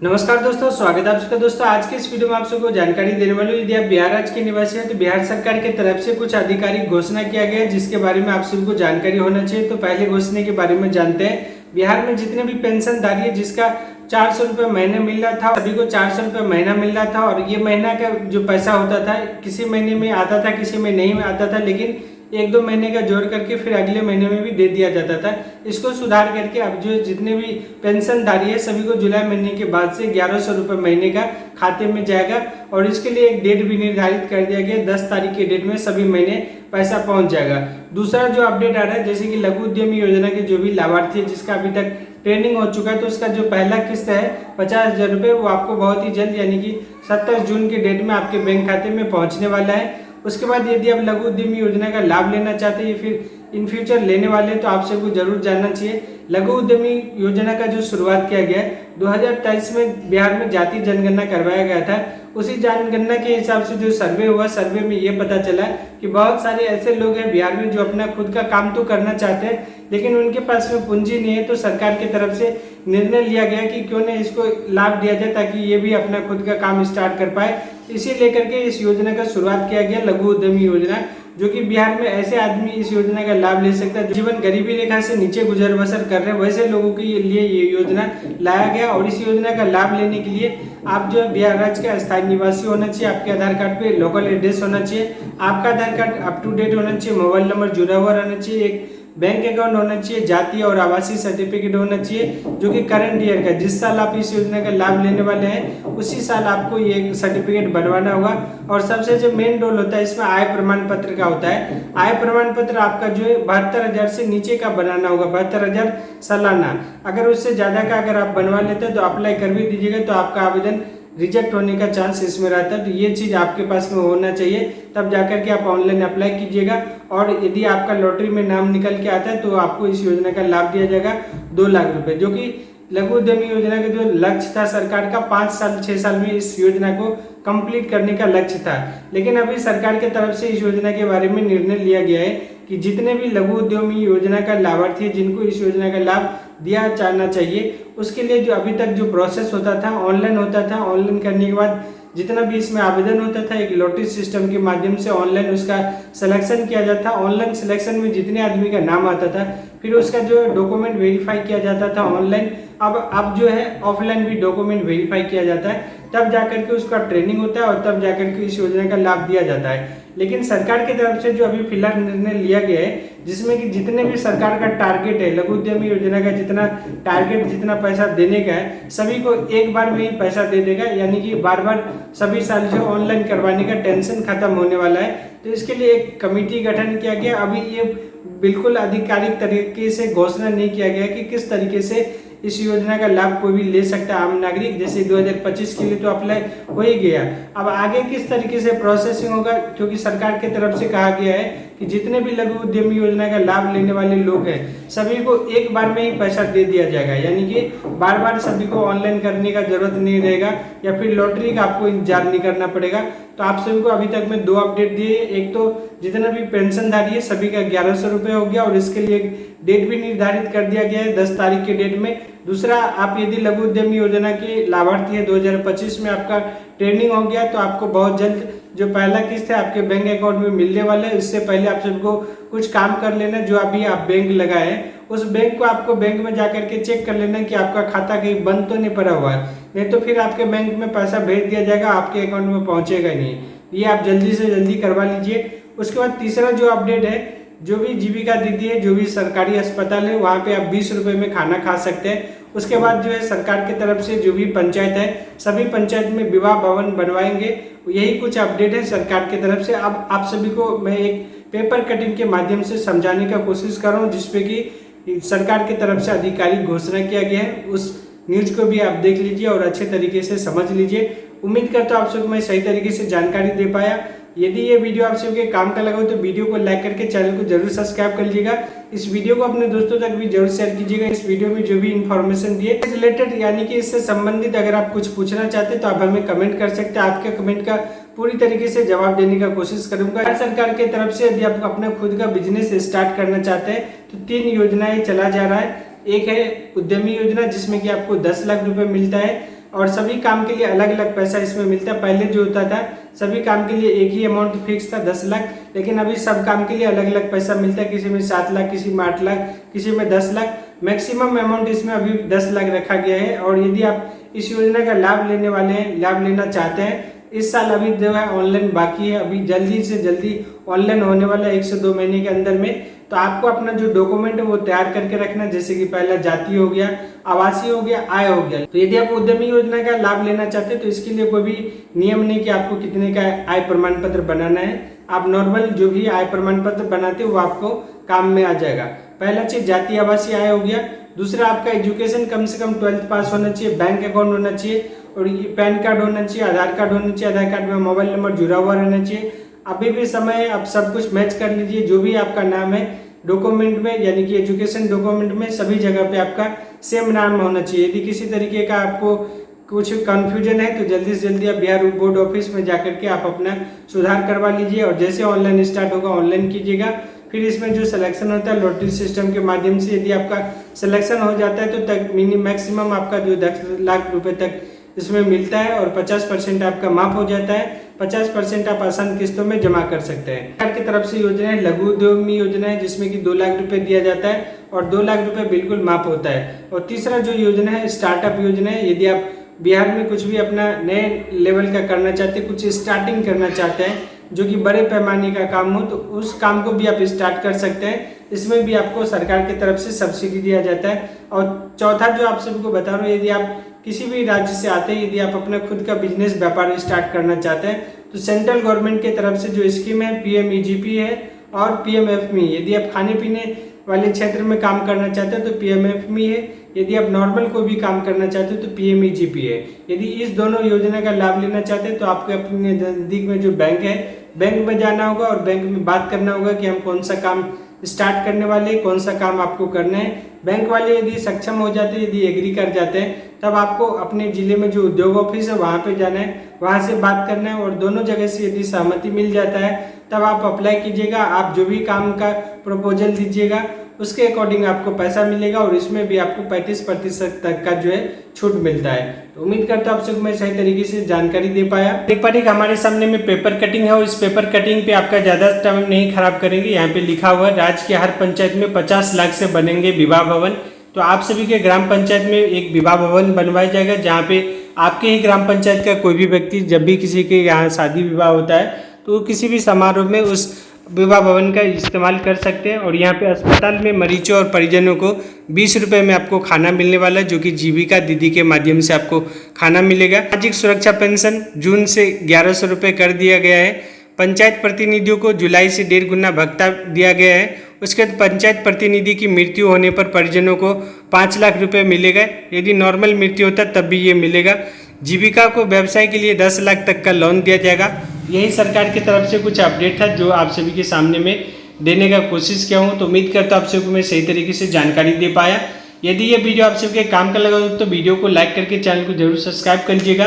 नमस्कार दोस्तों, स्वागत है आप सबका। दोस्तों आज के इस वीडियो में आप सबको जानकारी देने वाले हूं। यदि आप बिहार राज्य के निवासी हैं तो बिहार सरकार की तरफ से कुछ आधिकारिक घोषणा किया गया है जिसके बारे में आप सभी को जानकारी होना चाहिए। तो पहले घोषणा के बारे में जानते हैं। बिहार में जितने भी पेंशनधारी है जिसका 400 रुपये महीने मिल रहा था, सभी को 400 रुपये महीना मिल रहा था। और ये महीना का जो पैसा होता था किसी महीने में आता था, किसी में नहीं आता था, लेकिन एक दो महीने का जोड़ करके फिर अगले महीने में भी दे दिया जाता था। इसको सुधार करके अब जो जितने भी पेंशनधारी है सभी को जुलाई महीने के बाद से 1100 रुपये महीने का खाते में जाएगा। और इसके लिए एक डेट भी निर्धारित कर दिया गया, 10 तारीख के डेट में सभी महीने पैसा पहुंच जाएगा। दूसरा जो अपडेट आ रहा है, जैसे कि लघु उद्यमी योजना के जो भी लाभार्थी है जिसका अभी तक ट्रेनिंग हो चुका है, तो उसका जो पहला किस्त है 50,000 रुपये, वो आपको बहुत ही जल्द यानी कि 27 जून के डेट में आपके बैंक खाते में पहुंचने वाला है। उसके बाद यदि आप लघु उद्यमी योजना का लाभ लेना चाहते हैं या फिर इन फ्यूचर लेने वाले हैं तो आप सबको जरूर जानना चाहिए। लघु उद्यमी योजना का जो शुरुआत किया गया है 2023 में बिहार में जातीय जनगणना करवाया गया था। उसी जनगणना के हिसाब से जो सर्वे हुआ, सर्वे में ये पता चला कि बहुत सारे ऐसे लोग हैं बिहार में जो अपना खुद का काम तो करना चाहते हैं लेकिन उनके पास में पूंजी नहीं है। तो सरकार की तरफ से निर्णय लिया गया कि क्यों न इसको लाभ दिया जाए ताकि ये भी अपना खुद का काम स्टार्ट कर पाए। इसी लेकर के इस योजना का शुरुआत किया गया, लघु उद्यमी योजना, जो कि बिहार में ऐसे आदमी इस योजना का लाभ ले सकता है जो जीवन गरीबी रेखा से नीचे गुजर बसर कर रहे हैं, वैसे लोगों के लिए ये योजना लाया गया। और इस योजना का लाभ लेने के लिए आप जो बिहार राज्य का स्थायी निवासी होना चाहिए, आपके आधार कार्ड पे लोकल एड्रेस होना चाहिए, आपका आधार कार्ड अप टू डेट होना चाहिए, मोबाइल नंबर जुड़ा हुआ रहना चाहिए, एक बैंक अकाउंट होना चाहिए, जातीय और आवासीय सर्टिफिकेट होना चाहिए जो कि करंट ईयर का, जिस साल आप इस योजना का लाभ लेने वाले हैं उसी साल आपको ये सर्टिफिकेट बनवाना होगा। और सबसे जो मेन रोल होता है इसमें आय प्रमाण पत्र का होता है। आय प्रमाण पत्र आपका जो है 72,000 से नीचे का बनाना होगा, 72,000 सालाना। अगर उससे ज्यादा का अगर आप बनवा लेते हैं तो अप्लाई कर भी दीजिएगा, तो आपका आवेदन रिजेक्ट होने का चांस इसमें रहता है। तो ये चीज़ आपके पास में होना चाहिए, तब जाकर के आप ऑनलाइन अप्लाई कीजिएगा। और यदि आपका लॉटरी में नाम निकल के आता है तो आपको इस योजना का लाभ दिया जाएगा 2 लाख रुपए, जो कि लघु उद्यमी योजना का जो लक्ष्य था सरकार का 5 साल 6 साल में इस योजना को कंप्लीट करने का लक्ष्य था। लेकिन अभी सरकार की तरफ से इस योजना के बारे में निर्णय लिया गया है कि जितने भी लघु उद्यमी योजना का लाभार्थी है जिनको इस योजना का लाभ दिया जाना चाहिए, उसके लिए जो अभी तक जो प्रोसेस होता था ऑनलाइन होता था। ऑनलाइन करने के बाद जितना भी इसमें आवेदन होता था एक लॉटरी सिस्टम के माध्यम से ऑनलाइन उसका सिलेक्शन किया जाता था। ऑनलाइन सिलेक्शन में जितने आदमी का नाम आता था फिर उसका जो डॉक्यूमेंट वेरीफाई किया जाता था ऑनलाइन। अब जो है ऑफलाइन भी डॉक्यूमेंट वेरीफाई किया जाता है, तब जाकर के उसका ट्रेनिंग होता है और तब जाकर के इस योजना का लाभ दिया जाता है। लेकिन सरकार की तरफ से जो अभी फिलहाल निर्णय लिया गया है जिसमें कि जितने भी सरकार का टारगेट है लघु उद्यमी योजना का, जितना टारगेट जितना पैसा देने का है सभी को एक बार में ही पैसा दे देगा, यानी कि बार बार सभी साल जो ऑनलाइन करवाने का टेंशन खत्म होने वाला है। तो इसके लिए एक कमेटी गठन किया गया। अभी ये बिल्कुल आधिकारिक तरीके से घोषणा नहीं किया गया कि किस तरीके से इस योजना का लाभ कोई भी ले सकता है आम नागरिक। जैसे 2025 के लिए तो अप्लाई हो ही गया, अब आगे किस तरीके से प्रोसेसिंग होगा, क्योंकि सरकार की तरफ से कहा गया है कि जितने भी लघु उद्यमी योजना का लाभ लेने वाले लोग हैं सभी को एक बार में ही पैसा दे दिया जाएगा, यानी कि बार बार सभी को ऑनलाइन करने का जरूरत नहीं रहेगा या फिर लॉटरी का आपको इंतजार नहीं करना पड़ेगा। तो आप सभी को अभी तक मैं 2 अपडेट दिए। एक तो जितना भी पेंशनधारी है सभी का 1100 रुपये हो गया और इसके लिए डेट भी निर्धारित कर दिया गया है 10 तारीख के डेट में। दूसरा, आप यदि लघु उद्यमी योजना के लाभार्थी है 2025 में आपका ट्रेनिंग हो गया तो आपको बहुत जल्द जो पहला किस्त है आपके बैंक अकाउंट में मिलने वाला है। इससे पहले आप सबको कुछ काम कर लेना, जो अभी आप बैंक लगाए हैं उस बैंक को आपको बैंक में जाकर के चेक कर लेना कि आपका खाता कहीं बंद तो नहीं पड़ा हुआ है, नहीं तो फिर आपके बैंक में पैसा भेज दिया जाएगा, आपके अकाउंट में पहुंचेगा नहीं। ये आप जल्दी से जल्दी करवा लीजिए। उसके बाद तीसरा जो अपडेट है, जो भी जीविका दीदी है, जो भी सरकारी अस्पताल है वहाँ पे आप 20 रुपये में खाना खा सकते हैं। उसके बाद जो है सरकार की तरफ से जो भी पंचायत है सभी पंचायत में विवाह भवन बनवाएंगे। यही कुछ अपडेट है सरकार की तरफ से। अब आप सभी को मैं एक पेपर कटिंग के माध्यम से समझाने का कोशिश कर रहा हूँ जिसपे कि सरकार की तरफ से आधिकारिक घोषणा किया गया है। उस न्यूज को भी आप देख लीजिए और अच्छे तरीके से समझ लीजिए। उम्मीद करता हूँ आप सबको मैं सही तरीके से जानकारी दे पाया। यदि ये वीडियो आप सबके काम का लगा हो तो वीडियो को लाइक करके चैनल को जरूर सब्सक्राइब कर लीजिएगा। इस वीडियो को अपने दोस्तों तक भी जरूर शेयर कीजिएगा। इस वीडियो में जो भी इन्फॉर्मेशन दिए रिलेटेड यानी कि इससे संबंधित अगर आप कुछ पूछना चाहते हैं तो आप हमें कमेंट कर सकते हैं। आपके कमेंट का पूरी तरीके से जवाब देने का कोशिश करूंगा। सरकार की तरफ से यदि आप अपना खुद का बिजनेस स्टार्ट करना चाहते हैं तो 3 योजनाएं चला जा रहा है। एक है उद्यमी योजना जिसमें कि आपको 10 लाख रुपए मिलता है। और सभी काम के लिए अलग अलग पैसा इसमें मिलता है। पहले जो होता था सभी काम के लिए एक ही अमाउंट फिक्स था 10 लाख, लेकिन अभी सब काम के लिए अलग अलग पैसा मिलता है। किसी में 7 लाख, किसी में 8 लाख, किसी में 10 लाख। मैक्सिमम अमाउंट इसमें अभी 10 लाख रखा गया है। और यदि आप इस योजना का लाभ लेने वाले हैं, लाभ लेना चाहते हैं, इस साल अभी जो है ऑनलाइन बाकी है, अभी जल्दी से जल्दी ऑनलाइन होने वाला है 1 से 2 महीने के अंदर में। तो आपको अपना जो डॉक्यूमेंट है वो तैयार करके रखना, जैसे कि पहला जाति हो गया, आवासीय हो गया, आय हो गया। तो यदि आप उद्यमी योजना का लाभ लेना चाहते हैं तो इसके लिए कोई भी नियम नहीं कि आपको कितने का आय प्रमाण पत्र बनाना है। आप नॉर्मल जो भी आय प्रमाण पत्र बनाते हो वो आपको काम में आ जाएगा। पहला चीज जाति आवासीय आय हो गया। दूसरा आपका एजुकेशन कम से कम 12th पास होना चाहिए, बैंक अकाउंट होना चाहिए, और ये पैन कार्ड होना चाहिए, आधार कार्ड होना चाहिए, आधार कार्ड में मोबाइल नंबर जुड़ा हुआ रहना चाहिए। अभी भी समय है, आप सब कुछ मैच कर लीजिए। जो भी आपका नाम है डॉक्यूमेंट में, यानी कि एजुकेशन डॉक्यूमेंट में सभी जगह पे आपका सेम नाम होना चाहिए। यदि किसी तरीके का आपको कुछ कंफ्यूजन है तो जल्दी से जल्दी आप बिहार बोर्ड ऑफिस में जाकर के आप अपना सुधार करवा लीजिए। और जैसे ऑनलाइन स्टार्ट होगा ऑनलाइन कीजिएगा। फिर इसमें जो सिलेक्शन होता है लॉटरी सिस्टम के माध्यम से, यदि आपका सिलेक्शन हो जाता है तो तक मैक्सिमम आपका जो 10 लाख रुपए तक इसमें मिलता है, और 50% आपका माफ हो जाता है। 50% आप आसान किस्तों में जमा कर सकते हैं। सरकार की तरफ से योजना है लघु उद्यमी योजना है, जिसमें कि 2 लाख रुपए दिया जाता है और 2 लाख रुपए बिल्कुल माफ होता है। और तीसरा जो योजना है स्टार्टअप योजना है। यदि आप बिहार में कुछ भी अपना नए लेवल का करना चाहते हैं, कुछ स्टार्टिंग करना चाहते हैं जो कि बड़े पैमाने का काम हो, तो उस काम को भी आप स्टार्ट कर सकते हैं। इसमें भी आपको सरकार की तरफ से सब्सिडी दिया जाता है। और चौथा जो आप सबको बता रहा हूँ, यदि आप किसी भी राज्य से आते हैं, यदि आप अपना खुद का बिजनेस व्यापार स्टार्ट करना चाहते हैं तो सेंट्रल गवर्नमेंट की तरफ से जो स्कीम है PMEGP है और PMFME। यदि आप खाने पीने वाले क्षेत्र में काम करना चाहते हैं तो PMFME है। यदि आप नॉर्मल कोई भी काम करना चाहते हो तो PMEGP है। यदि इस दोनों योजना का लाभ लेना चाहते हैं तो आपको अपने नजदीक में जो बैंक है, बैंक में जाना होगा और बैंक में बात करना होगा कि हम कौन सा काम स्टार्ट करने वाले, कौन सा काम आपको करना है। बैंक वाले यदि सक्षम हो जाते हैं, यदि एग्री कर जाते हैं, तब आपको अपने जिले में जो उद्योग ऑफिस है वहाँ पे जाना है, वहाँ से बात करना है। और दोनों जगह से यदि सहमति मिल जाता है तब आप अप्लाई कीजिएगा। आप जो भी काम का प्रपोजल दीजिएगा उसके अकॉर्डिंग आपको पैसा मिलेगा, और इसमें भी आपको 35% तक का जो है छूट मिलता है। तो उम्मीद करता हूँ आप सबको मैं सही तरीके से जानकारी दे पाया। एक बार एक हमारे सामने में पेपर कटिंग है, और इस पेपर कटिंग पे आपका ज्यादा टाइम नहीं खराब करेंगे। यहाँ पे लिखा हुआ है राज्य के हर पंचायत में 50 लाख से बनेंगे विवाह भवन। तो आप सभी के ग्राम पंचायत में एक विवाह भवन बनवाया जाएगा, जहाँ पे आपके ही ग्राम पंचायत का कोई भी व्यक्ति जब भी किसी के यहाँ शादी विवाह होता है तो किसी भी समारोह में उस विवाह भवन का इस्तेमाल कर सकते हैं। और यहाँ पे अस्पताल में मरीजों और परिजनों को 20 रुपये में आपको खाना मिलने वाला है, जो कि जीविका दीदी के माध्यम से आपको खाना मिलेगा। सामाजिक सुरक्षा पेंशन जून से 1100 रुपये कर दिया गया है। पंचायत प्रतिनिधियों को जुलाई से 1.5 गुना भत्ता दिया गया है। उसके बाद पंचायत प्रतिनिधि की मृत्यु होने पर परिजनों को 5 लाख रुपये मिलेगा। यदि नॉर्मल मृत्यु होता तब भी ये मिलेगा। जीविका को व्यवसाय के लिए 10 लाख तक का लोन दिया जाएगा। यही सरकार की तरफ से कुछ अपडेट था जो आप सभी के सामने में देने का कोशिश किया हूँ। तो उम्मीद करता हूँ आप सबको मैं सही तरीके से जानकारी दे पाया। यदि ये वीडियो आप सबके काम का लगा तो वीडियो को लाइक करके चैनल को जरूर सब्सक्राइब कर लीजिएगा।